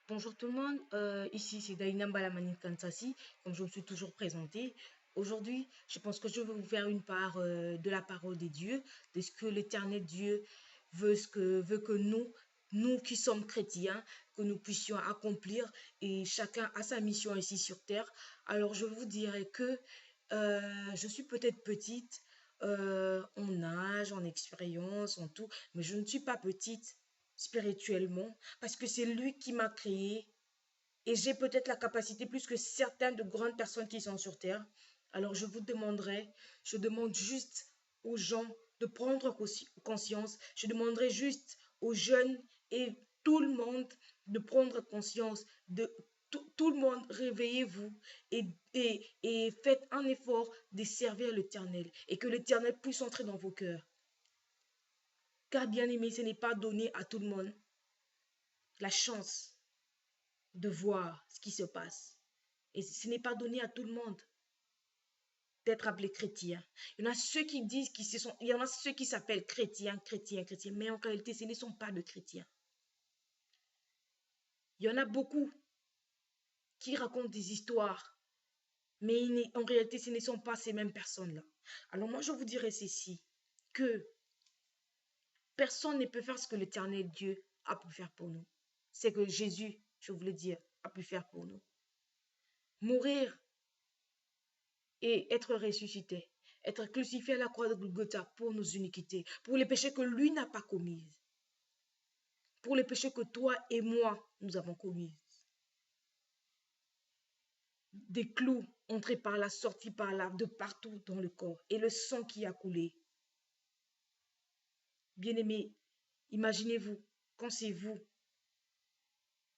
Bonjour tout le monde, ici c'est Daina Balamani Kansasi, comme je me suis toujours présentée. Aujourd'hui, je pense que je vais vous faire une part de la parole des dieux, de ce que l'Éternel Dieu veut que nous qui sommes chrétiens, que nous puissions accomplir et chacun a sa mission ici sur terre. Alors je vous dirais que je suis peut-être petite en âge, en expérience, en tout, mais je ne suis pas petite spirituellement parce que c'est lui qui m'a créé et j'ai peut-être la capacité plus que certaines de grandes personnes qui sont sur terre. Alors je demande juste aux gens de prendre conscience, je demanderai juste aux jeunes et tout le monde de prendre conscience de tout le monde, réveillez-vous et faites un effort de servir l'Éternel et que l'Éternel puisse entrer dans vos cœurs. Car bien aimé, ce n'est pas donné à tout le monde la chance de voir ce qui se passe. Et ce n'est pas donné à tout le monde d'être appelé chrétien. Il y en a ceux qui disent il y en a ceux qui s'appellent chrétiens, mais en réalité, ce ne sont pas de chrétiens. Il y en a beaucoup qui racontent des histoires, mais en réalité, ce ne sont pas ces mêmes personnes-là. Alors moi, je vous dirais ceci, que personne ne peut faire ce que l'Éternel Dieu a pu faire pour nous. C'est que Jésus, je voulais dire, a pu faire pour nous. Mourir et être ressuscité, être crucifié à la croix de Golgotha pour nos iniquités, pour les péchés que lui n'a pas commis, pour les péchés que toi et moi, nous avons commis. Des clous entrés par là, sortis par là, de partout dans le corps, et le sang qui a coulé. Bien-aimés, imaginez-vous, quand c'est vous,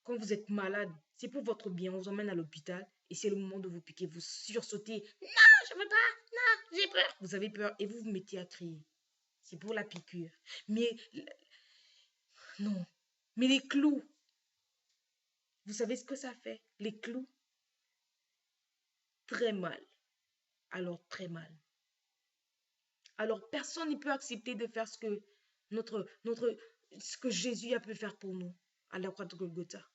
quand vous êtes malade, c'est pour votre bien, on vous emmène à l'hôpital, et c'est le moment de vous piquer, vous sursautez, non, je ne veux pas, non, j'ai peur. Vous avez peur, et vous vous mettez à crier. C'est pour la piqûre. Mais non. Mais les clous, vous savez ce que ça fait? Les clous, très mal. Alors, très mal. Alors, personne ne peut accepter de faire ce que Jésus a pu faire pour nous à la croix de Golgotha.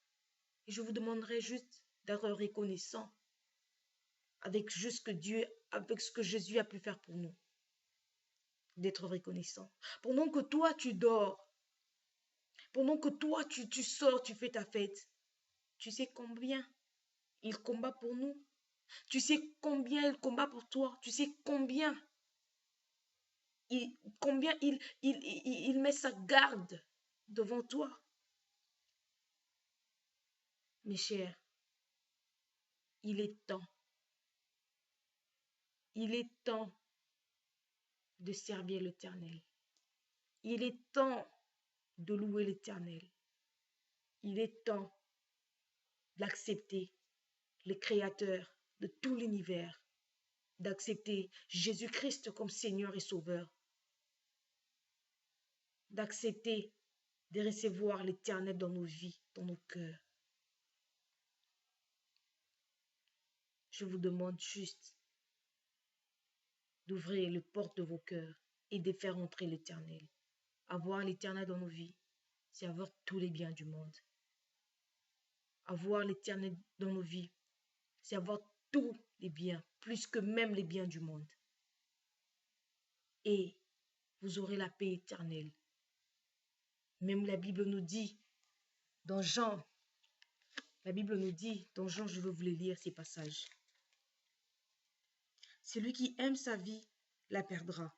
Et je vous demanderai juste d'être reconnaissant avec juste que Dieu, avec ce que Jésus a pu faire pour nous. D'être reconnaissant. Pendant que toi, tu dors, pendant que toi, tu sors, tu fais ta fête, tu sais combien il combat pour nous? Tu sais combien il combat pour toi? Tu sais combien il met sa garde devant toi? Mes chers, il est temps. Il est temps de servir l'Éternel. Il est temps de louer l'Éternel. Il est temps d'accepter le Créateur de tout l'univers, d'accepter Jésus-Christ comme Seigneur et Sauveur, d'accepter de recevoir l'Éternel dans nos vies, dans nos cœurs. Je vous demande juste d'ouvrir les portes de vos cœurs et de faire entrer l'Éternel. Avoir l'Éternel dans nos vies, c'est avoir tous les biens du monde. Avoir l'Éternel dans nos vies, c'est avoir tous les biens, plus que même les biens du monde. Et vous aurez la paix éternelle. Même la Bible nous dit, dans Jean, je veux vous les lire ces passages. Celui qui aime sa vie la perdra.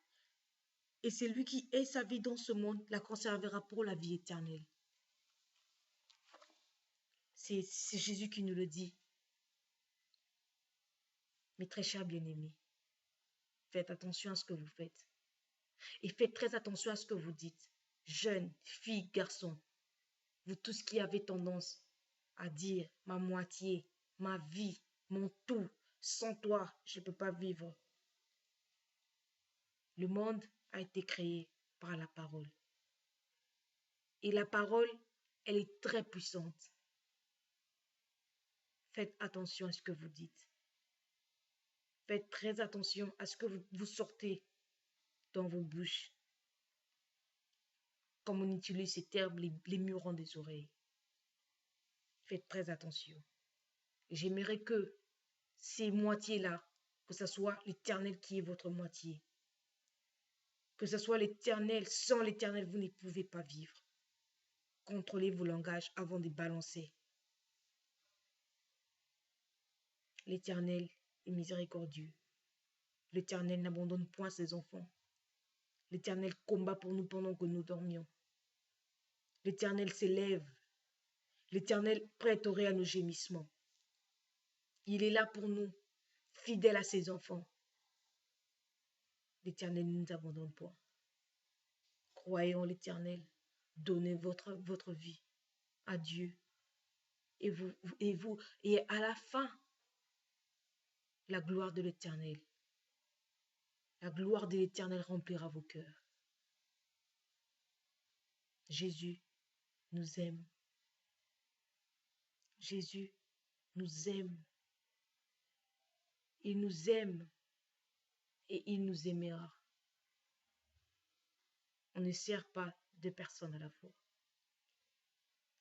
Et celui qui hait sa vie dans ce monde la conservera pour la vie éternelle. C'est Jésus qui nous le dit. Mes très chers bien-aimés, faites attention à ce que vous faites. Et faites très attention à ce que vous dites. Jeunes, filles, garçons, vous tous qui avez tendance à dire ma moitié, ma vie, mon tout, sans toi, je ne peux pas vivre. Le monde a été créé par la parole. Et la parole, elle est très puissante. Faites attention à ce que vous dites. Faites très attention à ce que vous sortez dans vos bouches. Comme on utilise ces termes, les murons des oreilles. Faites très attention. J'aimerais que ces moitiés-là, que ce soit l'Éternel qui est votre moitié, que ce soit l'Éternel, sans l'Éternel, vous ne pouvez pas vivre. Contrôlez vos langages avant de balancer. L'Éternel est miséricordieux. L'Éternel n'abandonne point ses enfants. L'Éternel combat pour nous pendant que nous dormions. L'Éternel s'élève. L'Éternel prête oreille à nos gémissements. Il est là pour nous, fidèle à ses enfants. L'Éternel ne nous abandonne point. Croyez en l'Éternel. Donnez votre vie à Dieu. Et à la fin, la gloire de l'Éternel. La gloire de l'Éternel remplira vos cœurs. Jésus nous aime. Jésus nous aime. Il nous aime et il nous aimera. On ne sert pas deux personnes à la fois.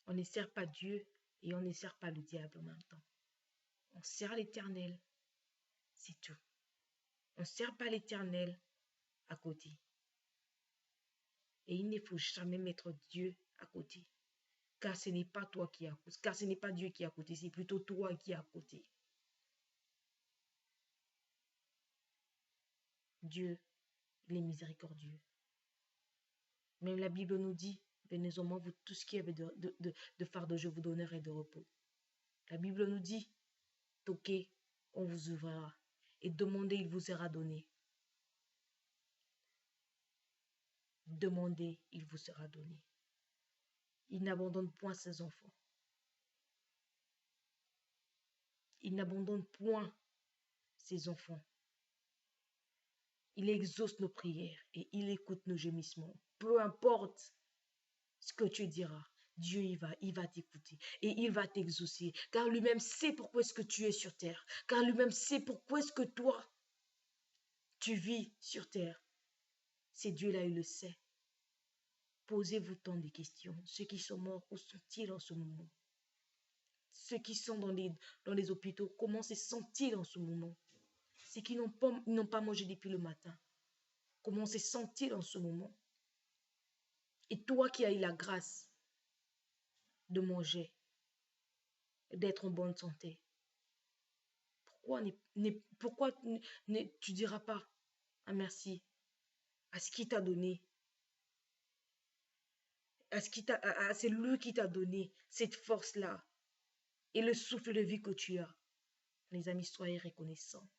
On ne sert pas Dieu et on ne sert pas le diable en même temps. On sert l'Éternel, c'est tout. On ne sert pas l'Éternel à côté. Et il ne faut jamais mettre Dieu à côté. Car ce n'est pas toi qui es à côté. Car ce n'est pas Dieu qui est à côté, c'est plutôt toi qui es à côté. Dieu, il est miséricordieux. Même la Bible nous dit, venez au moins vous tout ce qui est de fardeau, je vous donnerai de repos. La Bible nous dit, toquez, on vous ouvrira. Et demandez, il vous sera donné. Demandez, il vous sera donné. Il n'abandonne point ses enfants. Il n'abandonne point ses enfants. Il exauce nos prières et il écoute nos gémissements. Peu importe ce que tu diras, Dieu il va t'écouter et il va t'exaucer. Car lui-même sait pourquoi est-ce que tu es sur terre. Car lui-même sait pourquoi est-ce que toi, tu vis sur terre. C'est Dieu-là, il le sait. Posez-vous tant de questions. Ceux qui sont morts, où sont-ils en ce moment? Ceux qui sont dans les hôpitaux, comment se sentent-ils en ce moment? Ceux qui n'ont pas mangé depuis le matin, comment se sentent-ils en ce moment? Et toi qui as eu la grâce de manger, d'être en bonne santé, pourquoi tu ne diras pas un merci à ce qui t'a donné, c'est lui qui t'a donné cette force-là et le souffle de vie que tu as. Les amis, soyez reconnaissants.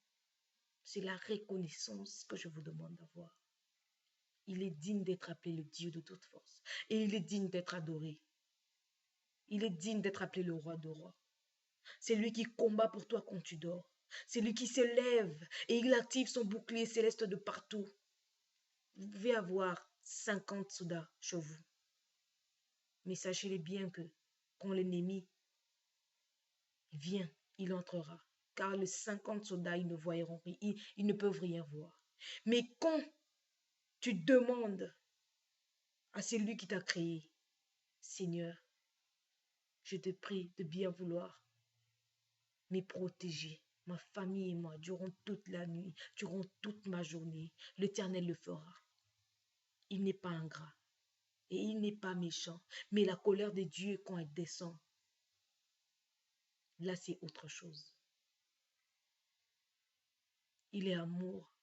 C'est la reconnaissance que je vous demande d'avoir. Il est digne d'être appelé le Dieu de toute force. Et il est digne d'être adoré. Il est digne d'être appelé le roi de rois. C'est lui qui combat pour toi quand tu dors. C'est lui qui se lève et il active son bouclier céleste de partout. Vous pouvez avoir 50 soldats chez vous. Mais sachez bien que quand l'ennemi vient, il entrera. Car les 50 soldats, ils ne voieront rien. Ils ne peuvent rien voir. Mais quand tu demandes à celui qui t'a créé, Seigneur, je te prie de bien vouloir me protéger, ma famille et moi, durant toute la nuit, durant toute ma journée. L'Éternel le fera. Il n'est pas ingrat et il n'est pas méchant. Mais la colère de Dieu, quand elle descend, là c'est autre chose. Il est amour.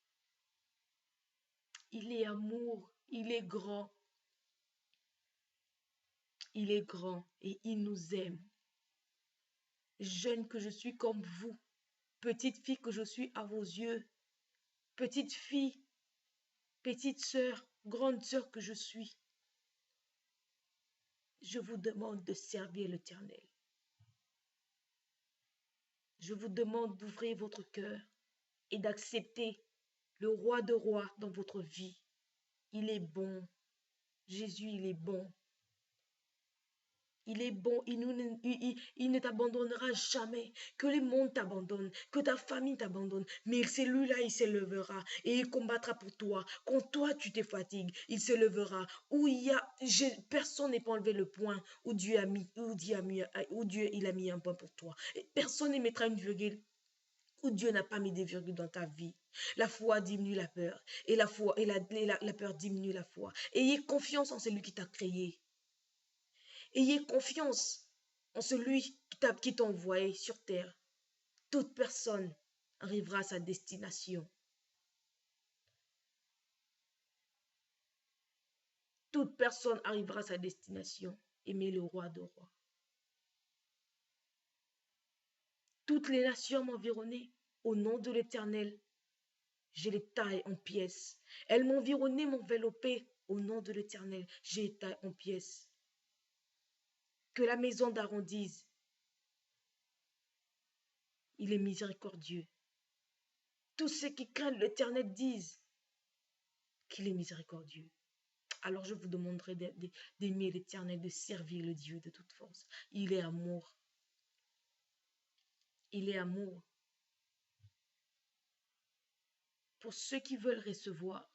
Il est amour. Il est grand. Il est grand et il nous aime. Jeune que je suis comme vous, petite fille que je suis à vos yeux, petite fille, petite sœur, grande sœur que je suis, je vous demande de servir l'Éternel. Je vous demande d'ouvrir votre cœur et d'accepter le roi de rois dans votre vie. Il est bon. Jésus, il est bon. il est bon, il ne t'abandonnera jamais. Que les mondes t'abandonnent, que ta famille t'abandonne, mais celui-là, il s'élèvera et il combattra pour toi. Quand toi, tu te fatigues, il s'élèvera. Personne n'est pas enlevé le point où Dieu a mis, où Dieu il a mis un point pour toi. Et personne ne mettra une virgule où Dieu n'a pas mis des virgules dans ta vie. La foi diminue la peur. Et la peur diminue la foi. Ayez confiance en celui qui t'a créé. Ayez confiance en celui qui t'a envoyé sur terre. Toute personne arrivera à sa destination. Toute personne arrivera à sa destination. Aimez le roi de rois. Toutes les nations m'environnaient. Au nom de l'Éternel, je les taille en pièces. Elles m'environnaient, m'enveloppaient. Au nom de l'Éternel, je les taille en pièces. Que la maison d'Aaron dise, il est miséricordieux. Tous ceux qui craignent l'Éternel disent qu'il est miséricordieux. Alors je vous demanderai d'aimer l'Éternel, de servir le Dieu de toute force. Il est amour. Il est amour. Pour ceux qui veulent recevoir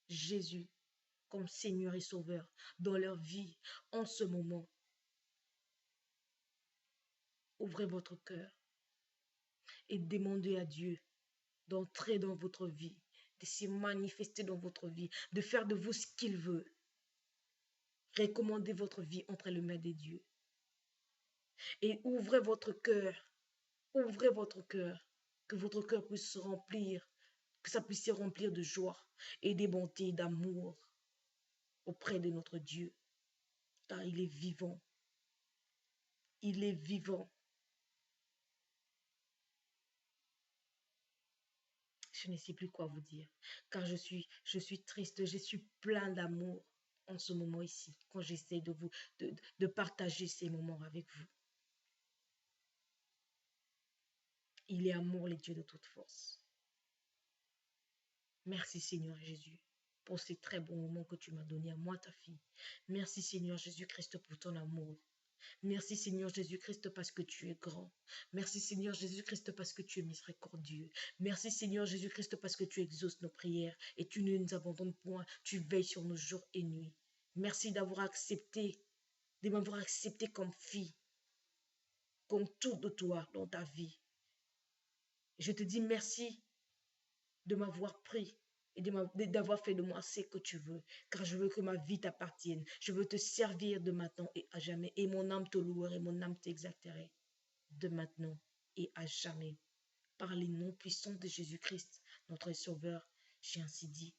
Jésus comme Seigneur et Sauveur dans leur vie en ce moment, ouvrez votre cœur et demandez à Dieu d'entrer dans votre vie, de se manifester dans votre vie, de faire de vous ce qu'il veut. Recommandez votre vie entre les mains de Dieu. Et ouvrez votre cœur, que votre cœur puisse se remplir, que ça puisse se remplir de joie et de bonté, d'amour auprès de notre Dieu. Car il est vivant. Il est vivant. Je ne sais plus quoi vous dire, car je suis triste, je suis plein d'amour en ce moment ici, quand j'essaie de partager ces moments avec vous. Il est amour, les dieux de toute force. Merci Seigneur Jésus pour ces très bons moments que tu m'as donnés à moi, ta fille. Merci Seigneur Jésus-Christ pour ton amour. Merci Seigneur Jésus-Christ parce que tu es grand. Merci Seigneur Jésus-Christ parce que tu es miséricordieux. Merci Seigneur Jésus-Christ parce que tu exauces nos prières et tu ne nous abandonnes point. Tu veilles sur nos jours et nuits. Merci de m'avoir accepté comme fille, comme tout de toi dans ta vie. Je te dis merci de m'avoir pris et d'avoir fait de moi ce que tu veux, car je veux que ma vie t'appartienne. Je veux te servir de maintenant et à jamais, et mon âme te louerait, mon âme t'exalterait de maintenant et à jamais. Par les noms puissants de Jésus-Christ, notre Sauveur, j'ai ainsi dit.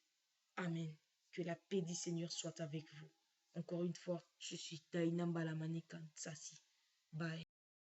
Amen. Que la paix du Seigneur soit avec vous. Encore une fois, je suis Daina Balamani Kansasi. Bye.